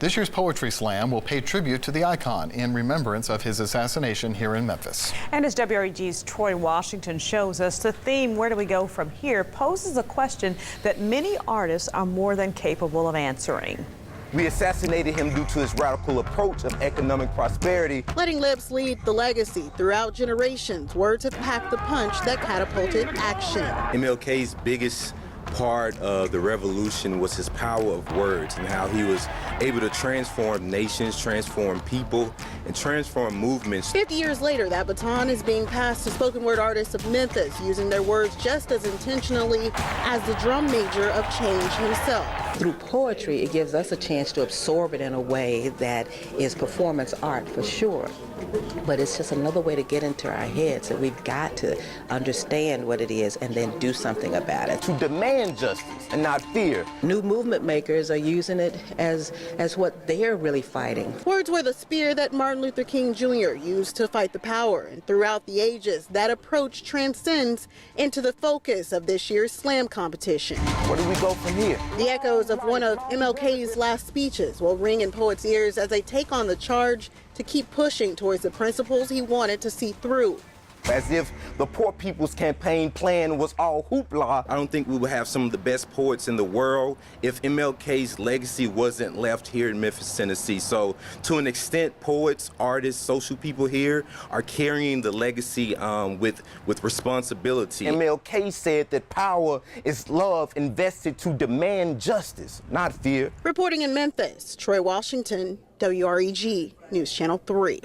This year's Poetry Slam will pay tribute to the icon in remembrance of his assassination here in Memphis. And as WREG's Troy Washington shows us, the theme, Where Do We Go From Here, poses a question that many artists are more than capable of answering. We assassinated him due to his radical approach of economic prosperity. Letting lips lead the legacy throughout generations. Words have packed the punch that catapulted action. MLK's biggest part of the revolution was his power of words and how he was able to transform nations, transform people, and transform movements. 50 years later, that baton is being passed to spoken word artists of Memphis, using their words just as intentionally as the drum major of change himself. Through poetry, it gives us a chance to absorb it in a way that is performance art for sure. But it's just another way to get into our heads that we've got to understand what it is and then do something about it. To demand justice and not fear. New movement makers are using it as what they're really fighting. Words were the spear that Martin Luther King Jr. used to fight the power. And throughout the ages, that approach transcends into the focus of this year's slam competition. Where do we go from here? The echoes of one of MLK's last speeches will ring in poets' ears as they take on the charge to keep pushing towards the principles he wanted to see through. As if the Poor People's Campaign plan was all hoopla. I don't think we would have some of the best poets in the world if MLK's legacy wasn't left here in Memphis, Tennessee. So to an extent, poets, artists, social people here are carrying the legacy with responsibility. MLK said that power is love invested to demand justice, not fear. Reporting in Memphis, Troy Washington, WREG News Channel 3.